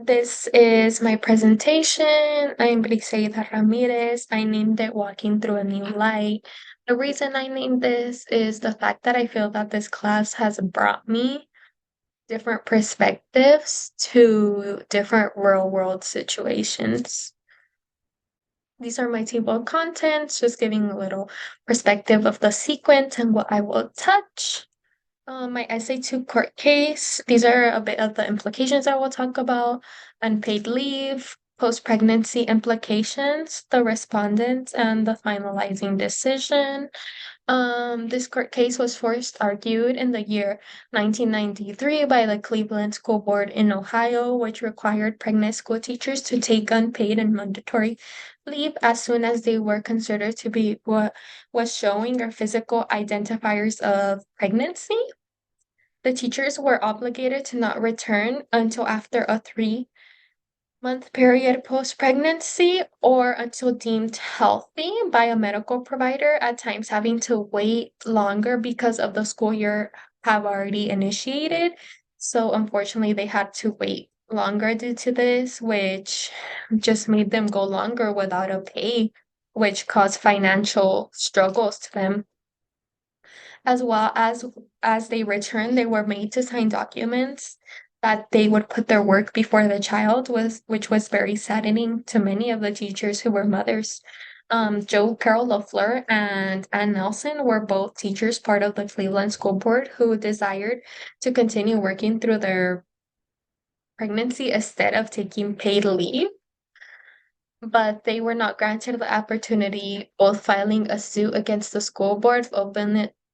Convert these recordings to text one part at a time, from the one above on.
This is my presentation. I'm Briseida Ramirez. I named it Walking Through a New Light. The reason I named this is the fact that I feel that this class has brought me different perspectives to different real world situations. These are my table of contents, just giving a little perspective of the sequence and what I will touch. My essay 2 court case. These are a bit of the implications I will talk about. Unpaid leave, post-pregnancy implications, the respondents, and the finalizing decision. This court case was first argued in the year 1993 by the Cleveland School Board in Ohio, which required pregnant school teachers to take unpaid and mandatory leave as soon as they were considered to be what was showing their physical identifiers of pregnancy. The teachers were obligated to not return until after a 3-month period post-pregnancy or until deemed healthy by a medical provider, at times having to wait longer because of the school year have already initiated. So unfortunately, they had to wait longer due to this, which just made them go longer without a pay, which caused financial struggles to them. As well as they returned, they were made to sign documents that they would put their work before the child, which was very saddening to many of the teachers who were mothers. Jo Carol LaFleur and Ann Nelson were both teachers, part of the Cleveland School Board, who desired to continue working through their pregnancy instead of taking paid leave. But they were not granted the opportunity, both filing a suit against the school board,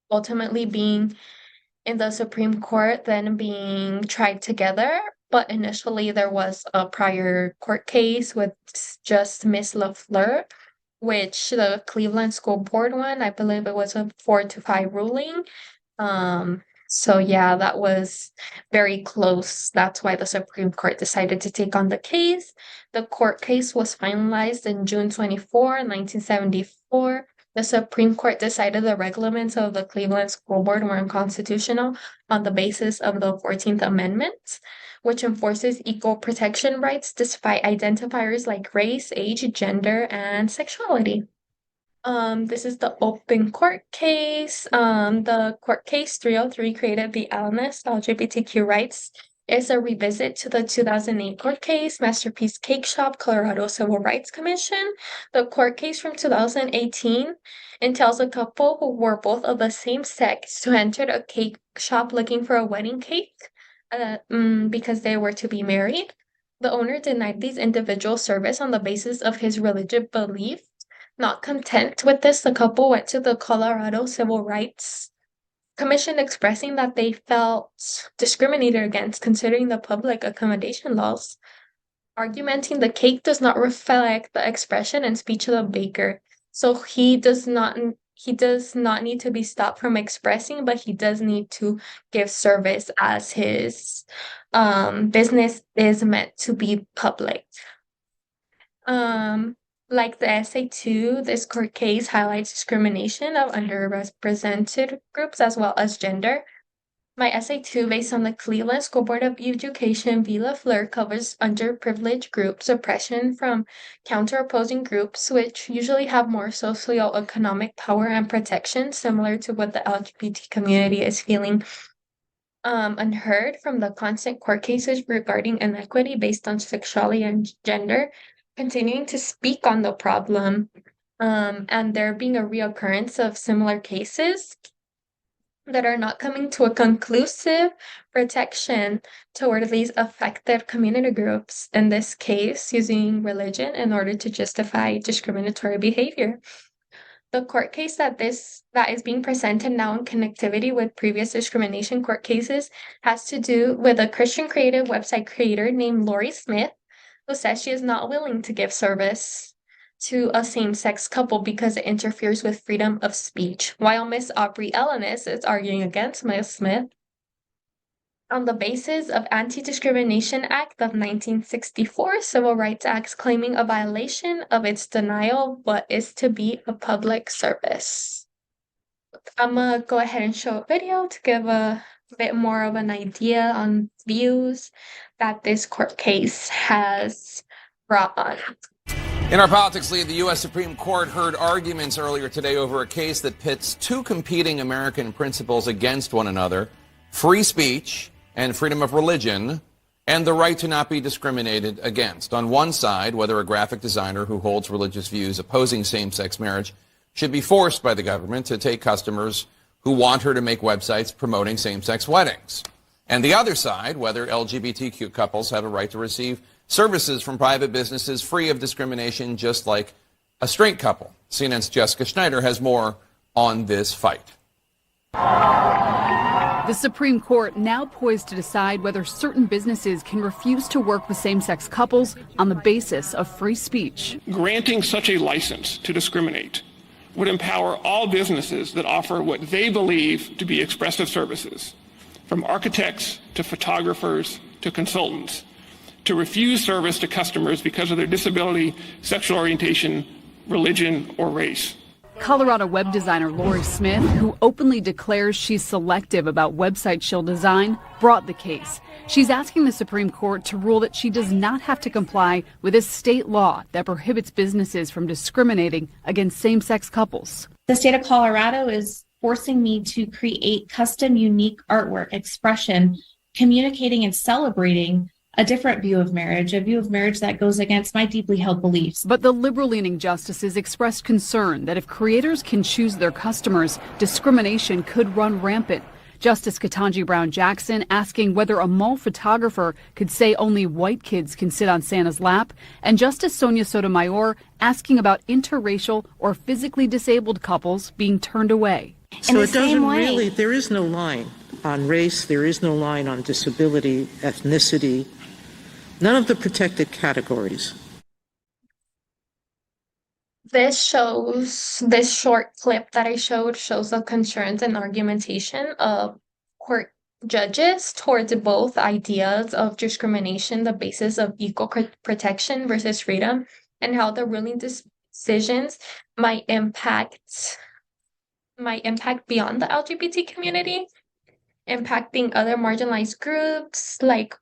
ultimately being in the Supreme Court, then being tried together. But initially, there was a prior court case with just Miss LaFleur, which the Cleveland School Board won. I believe it was a 4-5 ruling. So yeah, that was very close. That's why the Supreme Court decided to take on the case. The court case was finalized in June 24, 1974. The Supreme Court decided the regulations of the Cleveland School Board were unconstitutional on the basis of the 14th Amendment, which enforces equal protection rights despite identifiers like race, age, gender, and sexuality. This is the open court case. The court case 303 created the LNS, LGBTQ rights. It's a revisit to the 2008 court case, Masterpiece Cake Shop, Colorado Civil Rights Commission. The court case from 2018 entails a couple who were both of the same sex who entered a cake shop looking for a wedding cake because they were to be married. The owner denied these individuals service on the basis of his religious belief. Not content with this, the couple went to the Colorado Civil Rights Commission expressing that they felt discriminated against considering the public accommodation laws, argumenting the cake does not reflect the expression and speech of the baker. So he does not need to be stopped from expressing, but he does need to give service as his business is meant to be public. Um, like the essay 2, this court case highlights discrimination of underrepresented groups as well as gender. My essay 2, based on the Cleveland School Board of Education v. LaFleur, covers underprivileged groups, oppression from counter-opposing groups, which usually have more socioeconomic power and protection, similar to what the LGBT community is feeling unheard from the constant court cases regarding inequity based on sexuality and gender, continuing to speak on the problem, and there being a reoccurrence of similar cases that are not coming to a conclusive protection toward these affected community groups, in this case, using religion in order to justify discriminatory behavior. The court case that is being presented now in connectivity with previous discrimination court cases has to do with a Christian creative website creator named Lori Smith, who says she is not willing to give service to a same-sex couple because it interferes with freedom of speech, while Miss Aubrey Ellenis is arguing against Miss Smith on the basis of Anti-Discrimination Act of 1964, Civil Rights Acts claiming a violation of its denial of what is to be a public service. I'm gonna go ahead and show a video to give a bit more of an idea on views. that this court case has brought on. In our politics lead, the U.S. Supreme Court heard arguments earlier today over a case that pits two competing American principles against one another: free speech and freedom of religion, and the right to not be discriminated against. On one side, whether a graphic designer who holds religious views opposing same-sex marriage should be forced by the government to take customers who want her to make websites promoting same-sex weddings. And the other side, whether LGBTQ couples have a right to receive services from private businesses free of discrimination, just like a straight couple. CNN's Jessica Schneider has more on this fight. The Supreme Court now poised to decide whether certain businesses can refuse to work with same-sex couples on the basis of free speech. Granting such a license to discriminate would empower all businesses that offer what they believe to be expressive services, from architects to photographers to consultants, to refuse service to customers because of their disability, sexual orientation, religion, or race. Colorado web designer Lori Smith, who openly declares she's selective about websites she'll design, brought the case. She's asking the Supreme Court to rule that she does not have to comply with a state law that prohibits businesses from discriminating against same-sex couples. The state of Colorado is forcing me to create custom, unique artwork, expression, communicating and celebrating a different view of marriage, a view of marriage that goes against my deeply held beliefs. But the liberal-leaning justices expressed concern that if creators can choose their customers, discrimination could run rampant. Justice Ketanji Brown Jackson asking whether a mall photographer could say only white kids can sit on Santa's lap, and Justice Sonia Sotomayor asking about interracial or physically disabled couples being turned away. So it doesn't really, there is no line on race, there is no line on disability, ethnicity, none of the protected categories. This short clip that I showed shows the concerns and argumentation of court judges towards both ideas of discrimination, the basis of equal protection versus freedom, and how the ruling decisions might impact beyond the LGBT community, impacting other marginalized groups like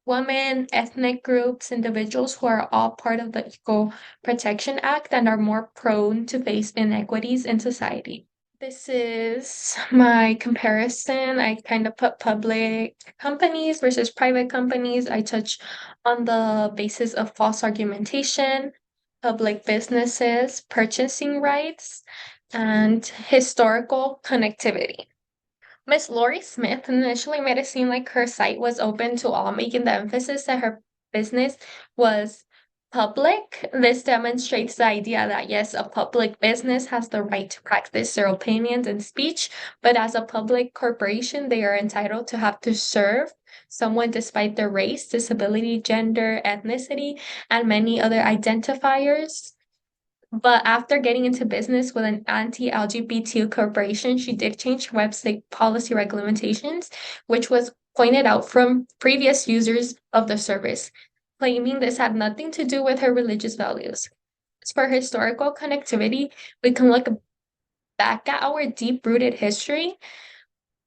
women, ethnic groups, individuals who are all part of the Equal Protection Act and are more prone to face inequities in society. This is my comparison. I kind of put public companies versus private companies. I touch on the basis of false argumentation, public businesses, purchasing rights, and historical connectivity. Miss Lori Smith initially made it seem like her site was open to all, making the emphasis that her business was public. This demonstrates the idea that, yes, a public business has the right to practice their opinions and speech, but as a public corporation, they are entitled to have to serve someone despite their race, disability, gender, ethnicity, and many other identifiers. But after getting into business with an anti-LGBT corporation, she did change her website policy regulations, which was pointed out from previous users of the service, claiming this had nothing to do with her religious values. As for historical connectivity, we can look back at our deep-rooted history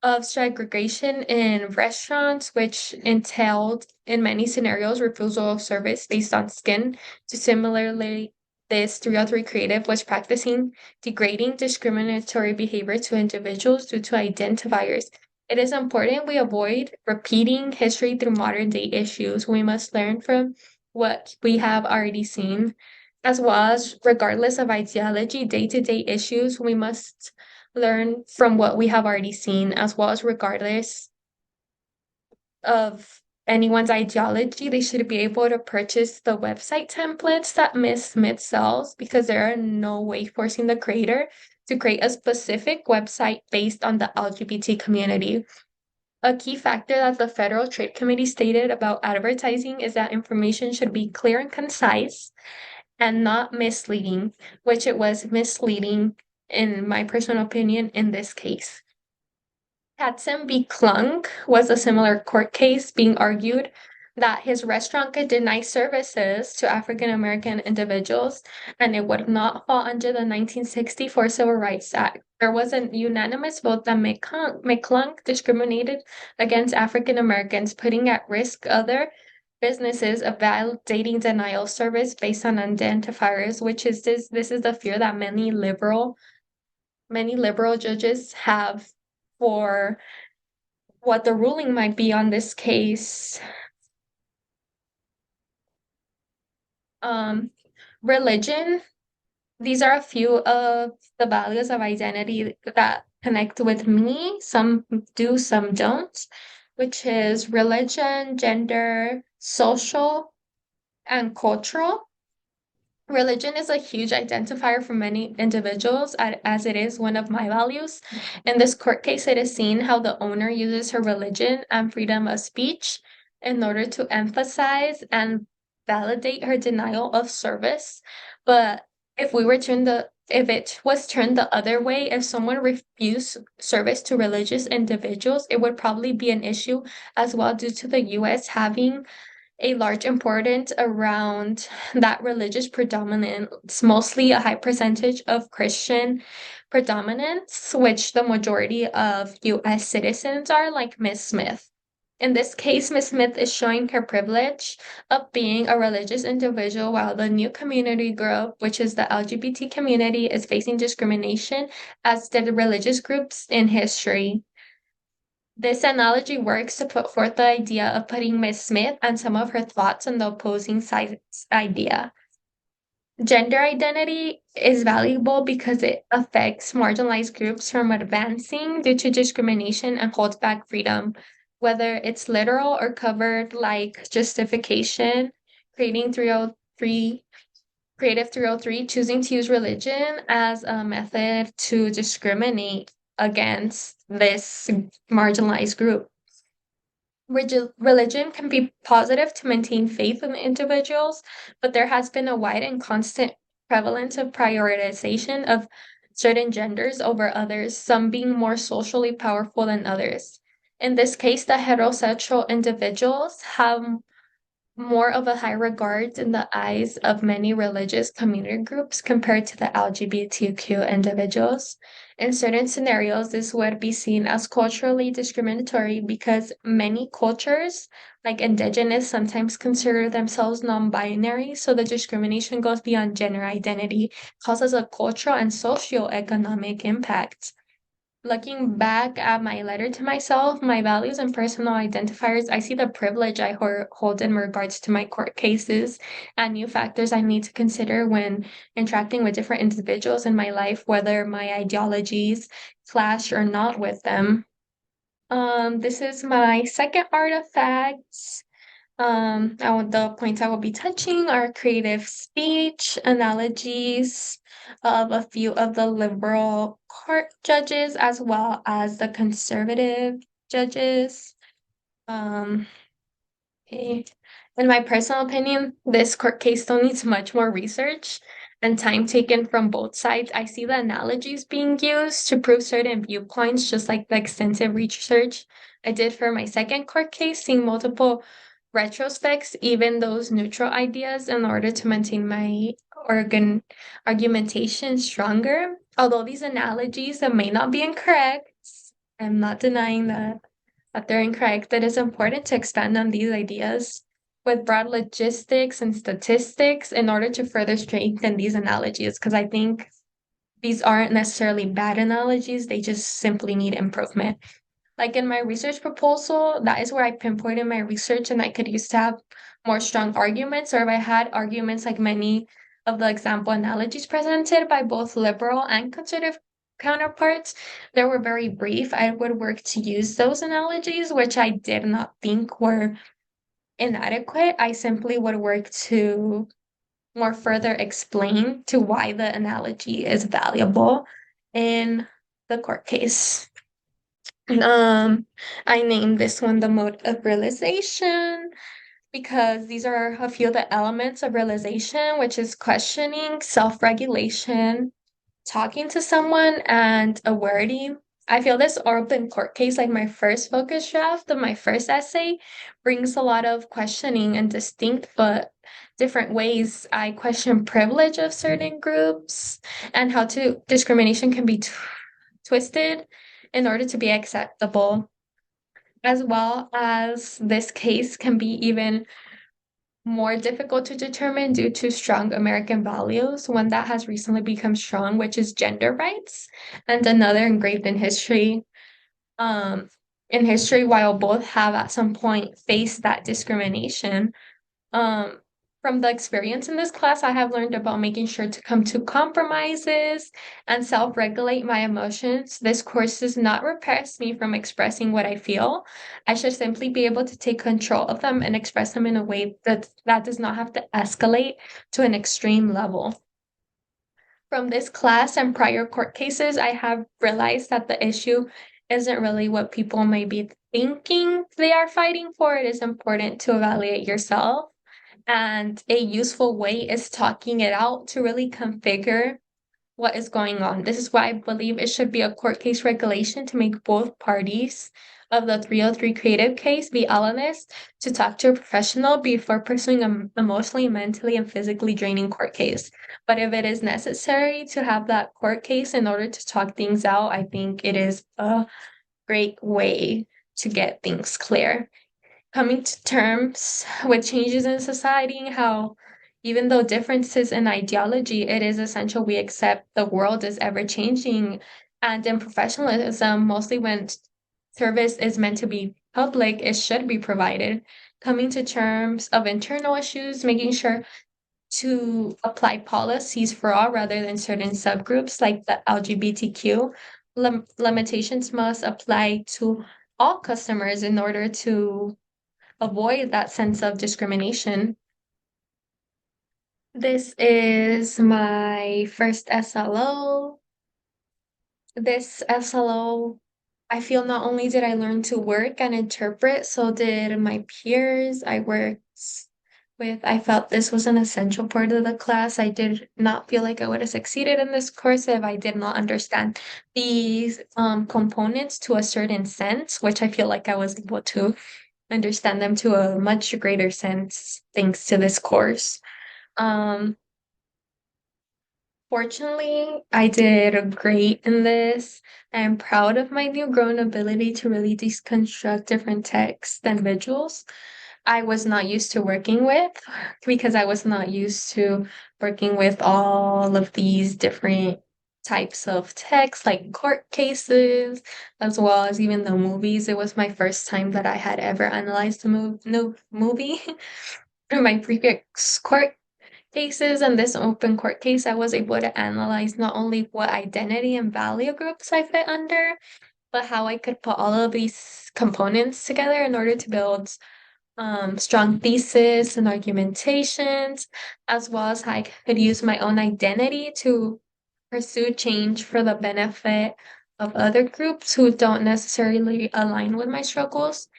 of segregation in restaurants, which entailed, in many scenarios, refusal of service based on skin. To similarly, this 303 Creative was practicing degrading, discriminatory behavior to individuals due to identifiers. It is important we avoid repeating history through modern-day issues. We must learn from what we have already seen, as well as, regardless of ideology, day-to-day issues, we must learn from what we have already seen, as well as regardless of anyone's ideology, they should be able to purchase the website templates that Ms. Smith sells, because there are no way forcing the creator to create a specific website based on the LGBT community. A key factor that the Federal Trade Committee stated about advertising is that information should be clear and concise and not misleading, which it was misleading, in my personal opinion, in this case. Katzen v. Klung was a similar court case, being argued that his restaurant could deny services to African American individuals, and it would not fall under the 1964 Civil Rights Act. There was a unanimous vote that McClung discriminated against African Americans, putting at risk other businesses of validating denial service based on identifiers, which is this is the fear that many liberal judges have for what the ruling might be on this case. Religion. These are a few of the values of identity that connect with me. Some do, some don't, which is religion, gender, social, and cultural. Religion is a huge identifier for many individuals, as it is one of my values. In this court case, it is seen how the owner uses her religion and freedom of speech in order to emphasize and validate her denial of service. But if it was turned the other way, if someone refused service to religious individuals, it would probably be an issue as well, due to the US having a large importance around that religious predominance, mostly a high percentage of Christian predominance, which the majority of US citizens are, like Miss Smith. In this case, Miss Smith is showing her privilege of being a religious individual, while the new community group, which is the LGBT community, is facing discrimination, as did the religious groups in history. This analogy works to put forth the idea of putting Miss Smith and some of her thoughts on the opposing side's idea. Gender identity is valuable because it affects marginalized groups from advancing due to discrimination and holds back freedom, whether it's literal or covered, like justification, creating 303, Creative 303, choosing to use religion as a method to discriminate against this marginalized group. Religion can be positive to maintain faith in individuals, but there has been a wide and constant prevalence of prioritization of certain genders over others, some being more socially powerful than others. In this case, the heterosexual individuals have more of a high regard in the eyes of many religious community groups compared to the LGBTQ individuals. In certain scenarios, this would be seen as culturally discriminatory because many cultures, like indigenous, sometimes consider themselves non-binary, so the discrimination goes beyond gender identity, causes a cultural and socio-economic impact. Looking back at my letter to myself, my values and personal identifiers, I see the privilege I hold in regards to my court cases and new factors I need to consider when interacting with different individuals in my life, whether my ideologies clash or not with them. This is my second artifact. The points I will be touching are creative speech, analogies of a few of the liberal court judges, as well as the conservative judges. Okay. In my personal opinion, this court case still needs much more research and time taken from both sides. I see the analogies being used to prove certain viewpoints, just like the extensive research I did for my second court case, seeing multiple retrospects, even those neutral ideas, in order to maintain my argumentation stronger. Although these analogies may not be incorrect, I'm not denying that they're incorrect. It is important to expand on these ideas with broad logistics and statistics in order to further strengthen these analogies, because I think these aren't necessarily bad analogies, they just simply need improvement. Like in my research proposal, that is where I pinpointed my research, and I could use to have more strong arguments, or if I had arguments like many of the example analogies presented by both liberal and conservative counterparts, they were very brief. I would work to use those analogies, which I did not think were inadequate. I simply would work to more further explain to why the analogy is valuable in the court case. I named this one the mode of realization because these are a few of the elements of realization, which is questioning, self-regulation, talking to someone, and awareness. I feel this open court case, like my first focus draft of my first essay, brings a lot of questioning in distinct but different ways. I question privilege of certain groups and how discrimination can be twisted in order to be acceptable, as well as this case can be even more difficult to determine due to strong American values. One that has recently become strong, which is gender rights, and another engraved um, in history, while both have at some point faced that discrimination. Um, from the experience in this class, I have learned about making sure to come to compromises and self-regulate my emotions. This course does not repress me from expressing what I feel. I should simply be able to take control of them and express them in a way that does not have to escalate to an extreme level. From this class and prior court cases, I have realized that the issue isn't really what people may be thinking they are fighting for. It is important to evaluate yourself. And a useful way is talking it out to really configure what is going on. This is why I believe it should be a court case regulation to make both parties of the 303 creative case be honest to talk to a professional before pursuing an emotionally, mentally, and physically draining court case. But if it is necessary to have that court case in order to talk things out, I think it is a great way to get things clear. Coming to terms with changes in society and how even though differences in ideology, it is essential we accept the world is ever changing. And in professionalism, mostly when service is meant to be public, it should be provided. Coming to terms of internal issues, making sure to apply policies for all rather than certain subgroups like the LGBTQ. Limitations must apply to all customers in order to avoid that sense of discrimination. This is my first SLO. This SLO, I feel not only did I learn to work and interpret, so did my peers I worked with. I felt this was an essential part of the class. I did not feel like I would have succeeded in this course if I did not understand these components to a certain sense, which I feel like I was able to understand them to a much greater sense thanks to this course. Um, Fortunately, I did great in this. I'm proud of my new grown ability to really deconstruct different texts and visuals I was not used to working with because I was not used to working with all of these different types of text, like court cases, as well as even the movies. It was my first time that I had ever analyzed a no movie. In my previous court cases and this open court case, I was able to analyze not only what identity and value groups I fit under, but how I could put all of these components together in order to build strong thesis and argumentations, as well as how I could use my own identity to pursue change for the benefit of other groups who don't necessarily align with my struggles,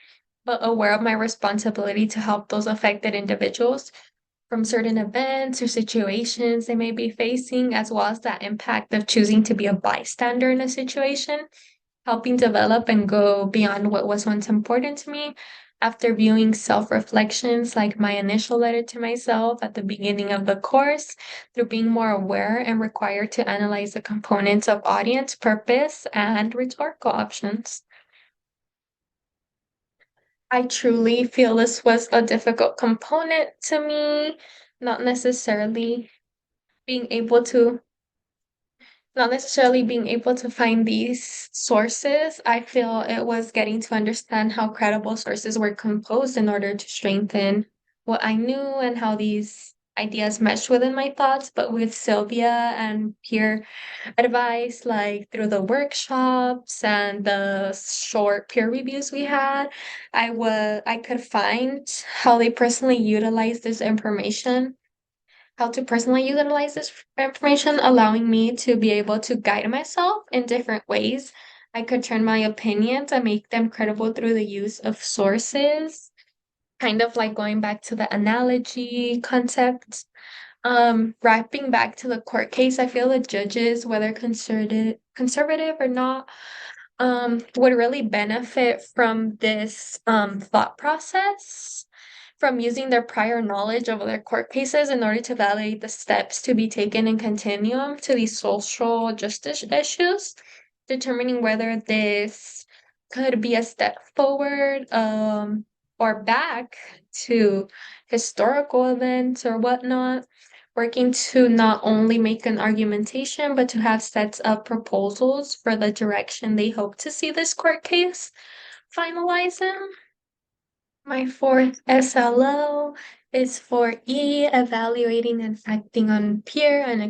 but aware of my responsibility to help those affected individuals from certain events or situations they may be facing, as well as that impact of choosing to be a bystander in a situation, helping develop and go beyond what was once important to me. After viewing self-reflections like my initial letter to myself at the beginning of the course, through being more aware and required to analyze the components of audience, purpose, and rhetorical options. I truly feel this was a difficult component to me, not necessarily being able to not necessarily being able to find these sources. I feel it was getting to understand how credible sources were composed in order to strengthen what I knew and how these ideas meshed within my thoughts. But with Sylvia and peer advice, like through the workshops and the short peer reviews we had, I could find how they personally utilized this information, how to personally utilize this information, allowing me to be able to guide myself in different ways. I could turn my opinions and make them credible through the use of sources, kind of like going back to the analogy concept. Wrapping back to the court case, I feel the judges, whether conservative or not, would really benefit from this thought process, from using their prior knowledge of other court cases in order to validate the steps to be taken in continuum to these social justice issues, determining whether this could be a step forward, or back to historical events or whatnot, working to not only make an argumentation, but to have sets of proposals for the direction they hope to see this court case finalize in. My fourth SLO is for E, evaluating and acting on peer and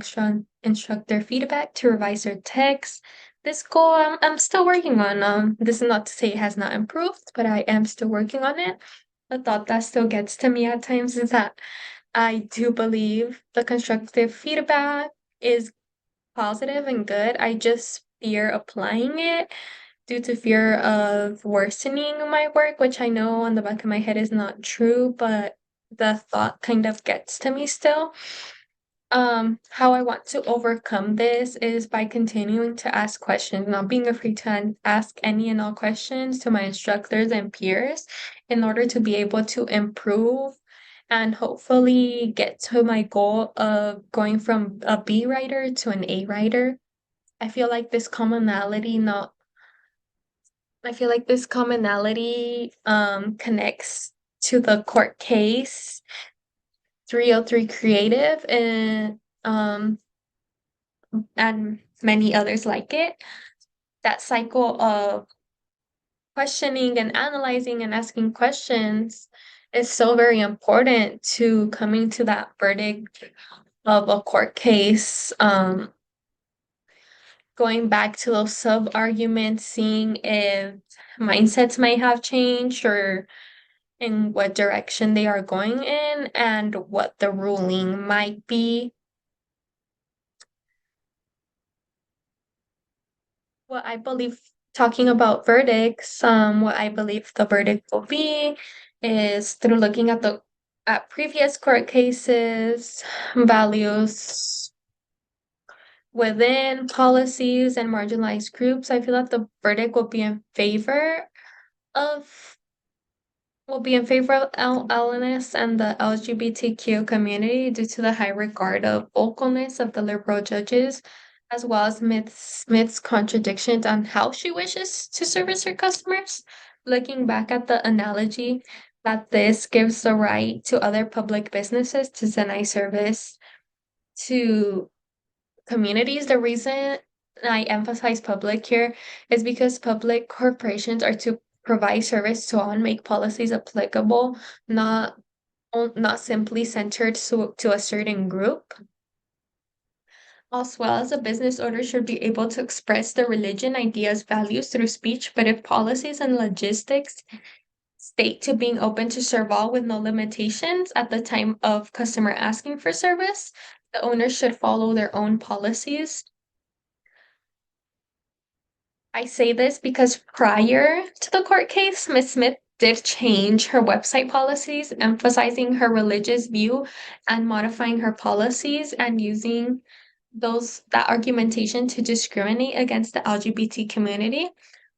instructor feedback to revise their text. This goal I'm still working on. This is not to say it has not improved, but I am still working on it. The thought that still gets to me at times is that I do believe the constructive feedback is positive and good. I just fear applying it due to fear of worsening my work, which I know on the back of my head is not true, but the thought kind of gets to me still. How I want to overcome this is by continuing to ask questions, not being afraid to ask any and all questions to my instructors and peers in order to be able to improve and hopefully get to my goal of going from a B writer to an A writer. I feel like this commonality connects to the court case 303 Creative and many others like it. That cycle of questioning and analyzing and asking questions is so very important to coming to that verdict of a court case. Going back to those sub-arguments, seeing if mindsets might have changed or in what direction they are going in and what the ruling might be. What I believe, talking about verdicts, what I believe the verdict will be is through looking at previous court cases, values within policies and marginalized groups. I feel that the verdict will be in favor of LNS and the LGBTQ community due to the high regard of vocalness of the liberal judges, as well as Smith's contradictions on how she wishes to service her customers. Looking back at the analogy that this gives the right to other public businesses to deny service to communities. The reason I emphasize public here is because public corporations are to provide service to all and make policies applicable, not simply centered to a certain group. As well as a business owner should be able to express their religion, ideas, values through speech, but if policies and logistics state to being open to serve all with no limitations at the time of customer asking for service, the owner should follow their own policies. I say this because prior to the court case, Ms. Smith did change her website policies, emphasizing her religious view and modifying her policies and using that argumentation to discriminate against the LGBT community.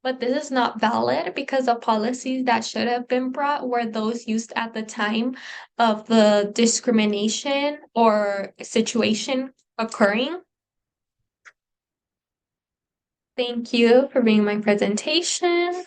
But this is not valid because the policies that should have been brought were those used at the time of the discrimination or situation occurring. Thank you for being my presentation.